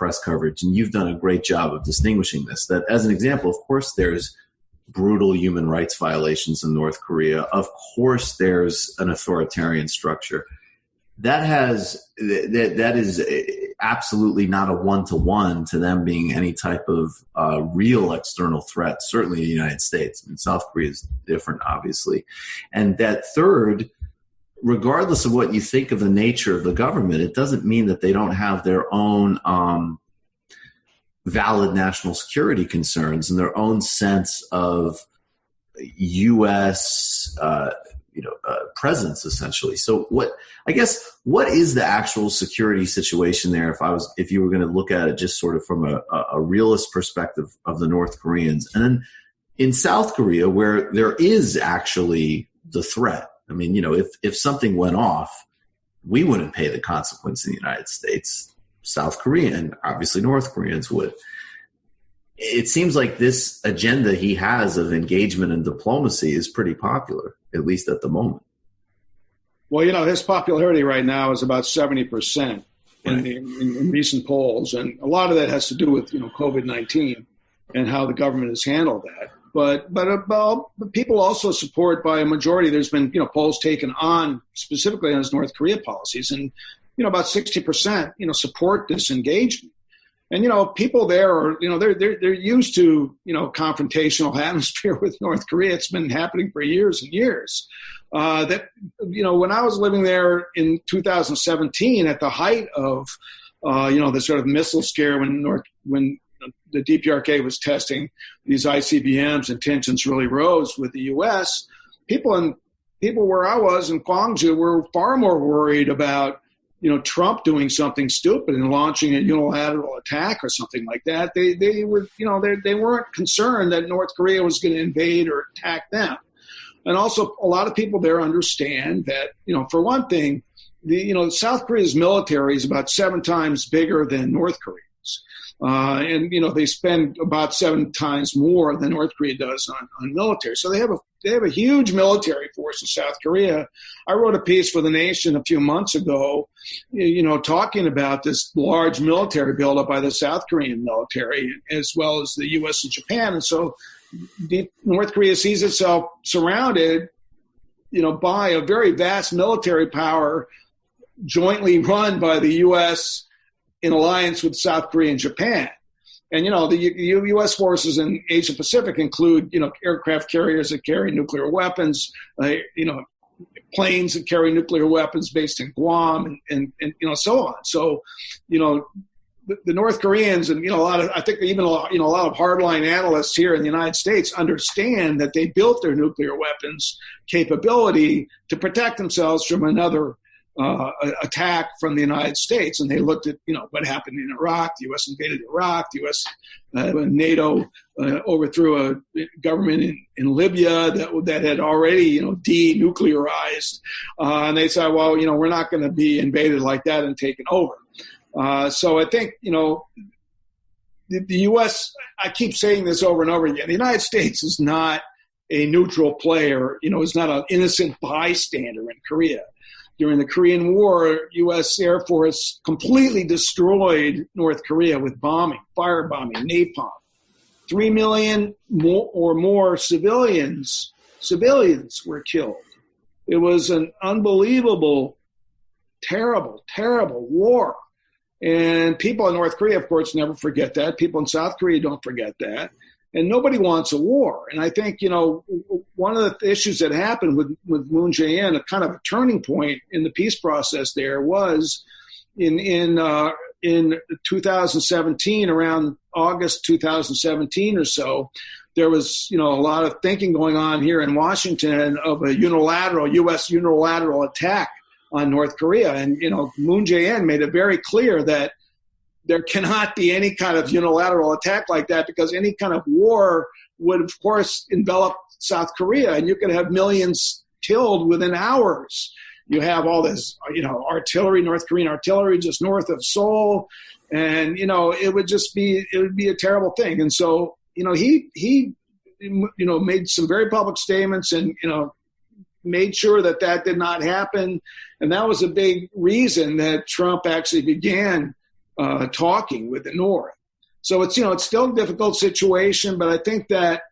press coverage, and you've done a great job of distinguishing this, that as an example, of course, there's brutal human rights violations in North Korea. Of course, there's an authoritarian structure. That is absolutely not a one-to-one to them being any type of real external threat, certainly in the United States. I mean, South Korea is different, obviously. And that third, regardless of what you think of the nature of the government, it doesn't mean that they don't have their own valid national security concerns and their own sense of U.S. Presence, essentially. So what is the actual security situation there? If you were going to look at it just sort of from a realist perspective of the North Koreans, and then in South Korea, where there is actually the threat. I mean, if something went off, we wouldn't pay the consequence in the United States. South Korea and obviously North Koreans would. It seems like this agenda he has of engagement and diplomacy is pretty popular, at least at the moment. Well, his popularity right now is about 70% in recent polls. And a lot of that has to do with, COVID-19 and how the government has handled that. But people also support by a majority. There's been, polls taken on specifically on his North Korea policies. And, about 60%, support this engagement. And, people there are, they're used to, confrontational atmosphere with North Korea. It's been happening for years and years. When I was living there in 2017 at the height of, the sort of missile scare when the DPRK was testing these ICBMs and tensions really rose with the U.S., people where I was in Gwangju were far more worried about Trump doing something stupid and launching a unilateral attack or something like that. They weren't concerned that North Korea was going to invade or attack them. And also, a lot of people there understand that, for one thing, South Korea's military is about 7 times bigger than North Korea's. And they spend about 7 times more than North Korea does on military. So they have a huge military force in South Korea. I wrote a piece for The Nation a few months ago, talking about this large military buildup by the South Korean military, as well as the U.S. and Japan. And so North Korea sees itself surrounded, by a very vast military power jointly run by the U.S. in alliance with South Korea and Japan. And, the U.S. forces in Asia Pacific include, aircraft carriers that carry nuclear weapons, planes that carry nuclear weapons based in Guam and so on. So, the North Koreans and, a lot of hardline analysts here in the United States understand that they built their nuclear weapons capability to protect themselves from another attack from the United States. And they looked at, what happened in Iraq. The U.S. invaded Iraq. The U.S. NATO overthrew a government in Libya that had already, denuclearized. And they said, well, we're not going to be invaded like that and taken over. So I think, the U.S., I keep saying this over and over again, the United States is not a neutral player, is not an innocent bystander in Korea. During the Korean War, U.S. Air Force completely destroyed North Korea with bombing, firebombing, napalm. 3 million or more civilians were killed. It was an unbelievable, terrible, terrible war. And people in North Korea, of course, never forget that. People in South Korea don't forget that. And nobody wants a war. And I think, one of the issues that happened with Moon Jae-in, a kind of a turning point in the peace process there was in 2017, around August 2017 or so, there was, a lot of thinking going on here in Washington of a U.S. unilateral attack on North Korea. And, Moon Jae-in made it very clear that there cannot be any kind of unilateral attack like that, because any kind of war would, of course, envelop South Korea, and you could have millions killed within hours. You have all this, artillery, North Korean artillery just north of Seoul, and, it would be a terrible thing. And so, he made some very public statements and, made sure that did not happen. And that was a big reason that Trump actually began talking with the North. So it's still a difficult situation, but I think that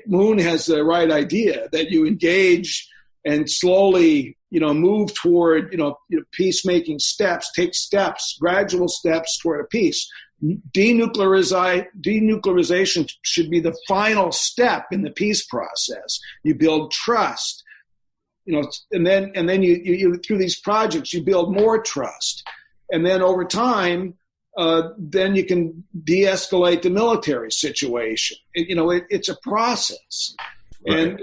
Moon has the right idea that you engage and slowly, move toward, peacemaking steps, take steps, gradual steps toward a peace. Denuclearization should be the final step in the peace process. You build trust, and then you through these projects you build more trust, and then over time, then you can de-escalate the military situation. It's a process, right. And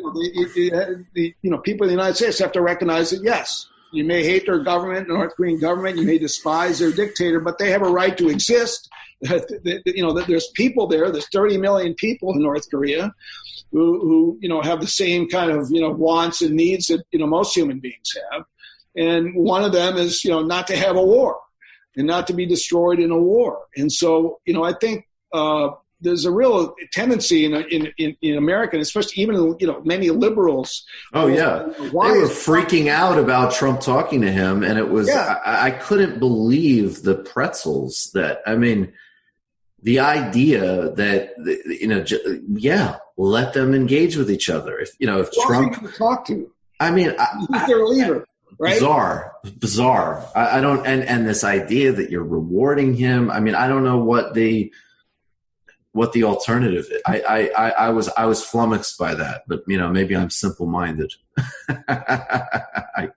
people in the United States have to recognize that yes, you may hate their government, the North Korean government, you may despise their dictator, but they have a right to exist. There's people there. There's 30 million people in North Korea who have the same kind of wants and needs that most human beings have, and one of them is not to have a war and not to be destroyed in a war. And so I think there's a real tendency in America, especially even many liberals. Oh yeah, they were freaking out about Trump talking to him, and it was I couldn't believe the pretzels that the idea that let them engage with each other. If Trump talk to, he's their leader. Right? Bizarre. I don't, and this idea that you're rewarding him. I don't know what the alternative is. I was flummoxed by that, but maybe I'm simple-minded.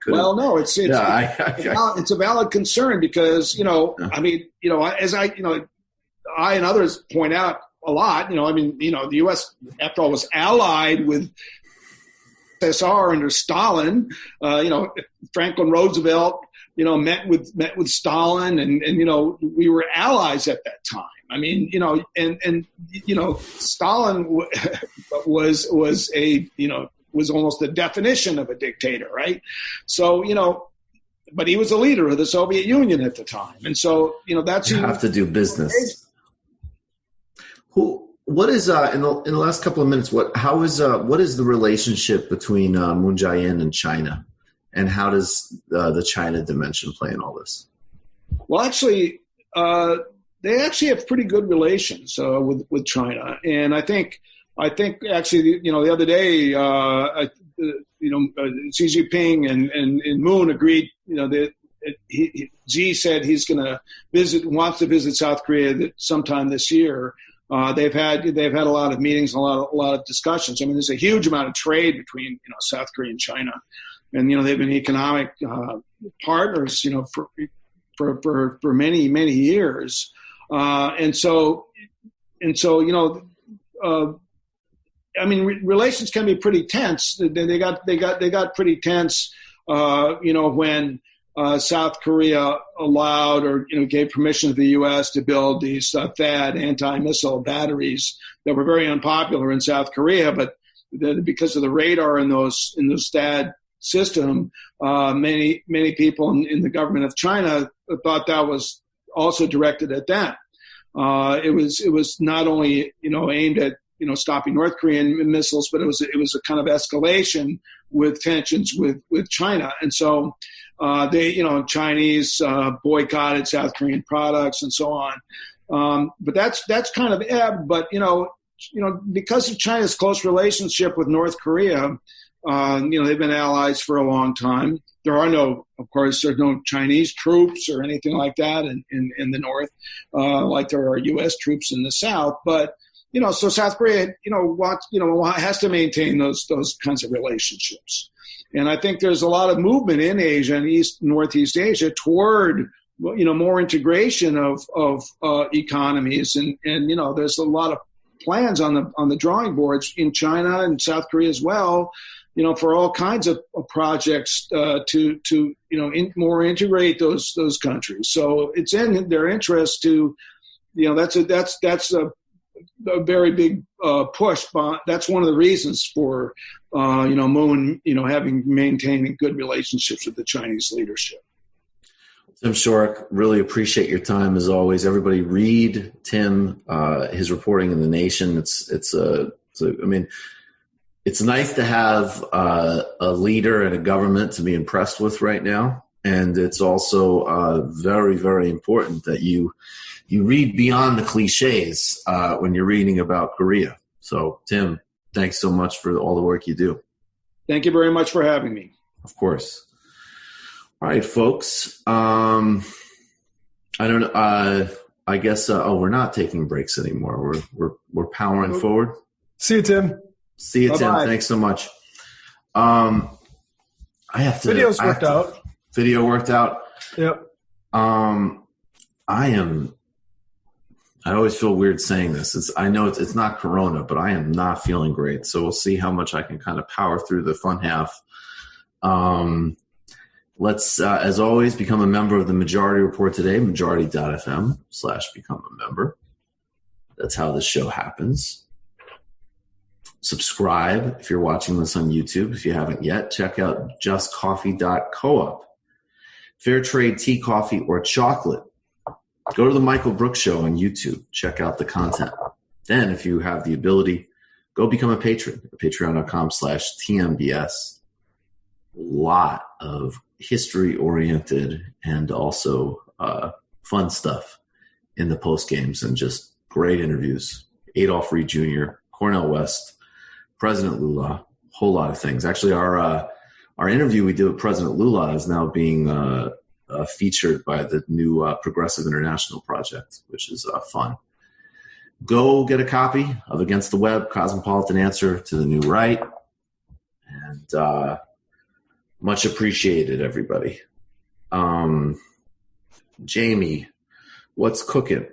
Well, no, it's a valid concern because as I and others point out a lot. The U.S. after all was allied with USSR under Stalin. Franklin Roosevelt, met with Stalin, and we were allies at that time. Stalin was almost the definition of a dictator, right? So but he was a leader of the Soviet Union at the time, and so that's you have to do business. What is in the last couple of minutes? What is the relationship between Moon Jae-in and China, and how does the China dimension play in all this? Well, actually, they actually have pretty good relations with China, and I think actually the other day Xi Jinping and Moon agreed that Xi said he's going to wants to visit South Korea sometime this year. They've had a lot of meetings, a lot of discussions. There's a huge amount of trade between South Korea and China, and they've been economic partners for many years, relations can be pretty tense. They got pretty tense, when South Korea allowed or gave permission to the U.S. to build these THAAD anti-missile batteries that were very unpopular in South Korea, but because of the radar in those THAAD system, many people in the government of China thought that was also directed at them. It was not only aimed at stopping North Korean missiles, but it was a kind of escalation with tensions with China, and so Chinese boycotted South Korean products and so on. But that's kind of ebbed. But because of China's close relationship with North Korea, they've been allies for a long time. There's no Chinese troops or anything like that in the North, like there are U.S. troops in the South. But so South Korea, has to maintain those kinds of relationships. And I think there's a lot of movement in Asia and Northeast Asia toward, more integration of economies. And there's a lot of plans on the drawing boards in China and South Korea as well, for all kinds of projects to more integrate those countries. So it's in their interest to, that's a very big push. That's one of the reasons for Moon having maintaining good relationships with the Chinese leadership. Tim Shorrock, really appreciate your time as always. Everybody read Tim, his reporting in The Nation. It's nice to have a leader and a government to be impressed with right now. And it's also very, very important that you read beyond the cliches when you're reading about Korea. So, Tim, thanks so much for all the work you do. Thank you very much for having me. Of course. All right, folks. I don't know. I guess. We're not taking breaks anymore. We're powering forward. See you, Tim. See you, Tim. Thanks so much. I have to. Video's worked out. Video worked out. Yep. I always feel weird saying this. I know it's not Corona, but I am not feeling great. So we'll see how much I can kind of power through the fun half. Let's, as always, become a member of the Majority Report today, majority.fm/become a member. That's how this show happens. Subscribe if you're watching this on YouTube. If you haven't yet, check out justcoffee.coop. Fair trade tea, coffee, or chocolate. Go to the Michael Brooks Show on YouTube. Check out the content. Then, if you have the ability, go become a patron at patreon.com/TMBS. A lot of history-oriented and also fun stuff in the post games and just great interviews. Adolph Reed Jr., Cornel West, President Lula, whole lot of things. Actually, our interview we did with President Lula is now being featured by the new Progressive International Project, which is fun. Go get a copy of Against the Web, Cosmopolitan Answer to the New Right. And much appreciated, everybody. Jamie, what's cooking?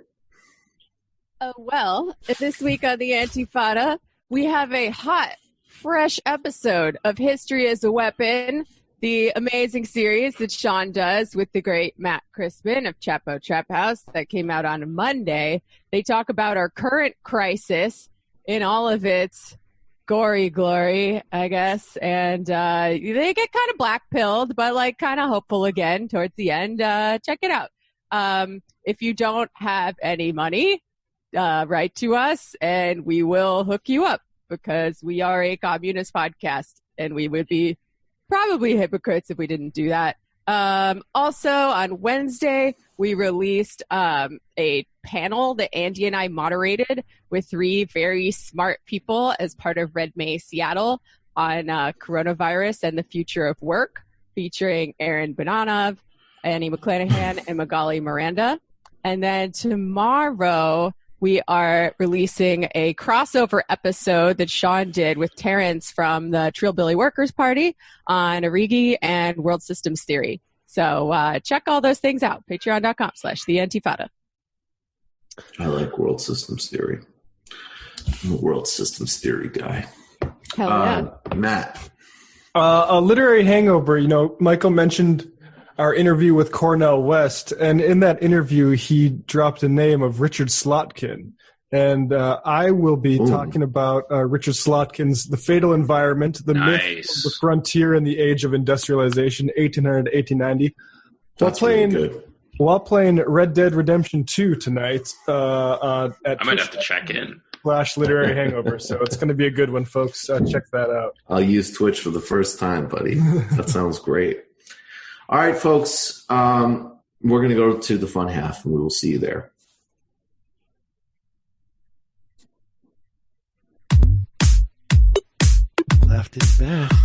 Well, this week on the Antifada, we have a hot, fresh episode of History as a Weapon, the amazing series that Sean does with the great Matt Crispin of Chapo Trap House that came out on Monday. They talk about our current crisis in all of its gory glory, I guess. And they get kind of black-pilled, but like kind of hopeful again towards the end. Check it out. If you don't have any money, write to us and we will hook you up because we are a communist podcast and we would be probably hypocrites if we didn't do that. Also on Wednesday, we released a panel that Andy and I moderated with 3 very smart people as part of Red May Seattle on coronavirus and the future of work, featuring Aaron Bananov, Annie McClanahan, and Magali Miranda. And then tomorrow, we are releasing a crossover episode that Sean did with Terrence from the Trillbilly Workers Party on Origi and World Systems Theory. So check all those things out. Patreon.com/TheAntifada. I like World Systems Theory. I'm a World Systems Theory guy. Hell yeah. Matt. A literary hangover. You know, Michael mentioned our interview with Cornel West, and in that interview, he dropped the name of Richard Slotkin. And I will be talking about Richard Slotkin's The Fatal Environment, the myth of the frontier in the age of industrialization, 1800 to 1890. While playing Red Dead Redemption 2 tonight. I might have to check in. /literary hangover. So it's going to be a good one, folks. Check that out. I'll use Twitch for the first time, buddy. That sounds great. All right, folks. We're going to go to the fun half, and we will see you there. Left is best.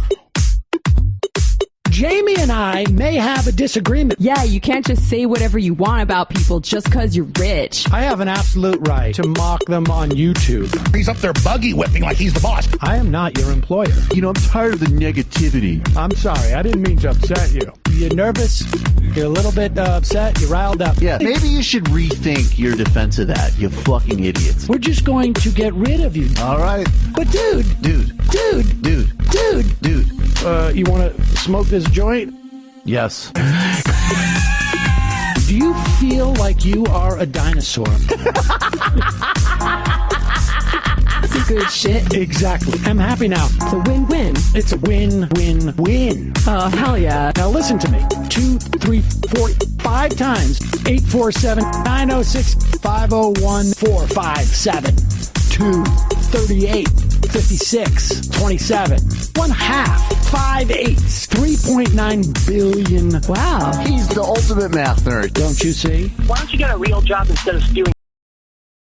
Jamie and I may have a disagreement. Yeah, you can't just say whatever you want about people just because you're rich. I have an absolute right to mock them on YouTube. He's up there buggy whipping like he's the boss. I am not your employer. You know, I'm tired of the negativity. I'm sorry, I didn't mean to upset you. You're nervous, you're a little bit upset, you're riled up. Yeah, maybe you should rethink your defense of that, you fucking idiots. We're just going to get rid of you. All right. But dude, you want to smoke this joint? Yes. Do you feel like you are a dinosaur? That's a good shit. Exactly. I'm happy now. It's a win-win. It's a win-win-win. Oh, hell yeah. Now listen to me. 2, 3, 4, 5 times. 847-906-501-457. 238 56, 27. 1/2, 5 eighths, 3.9 billion. Wow. He's the ultimate math nerd. Don't you see? Why don't you get a real job instead of spewing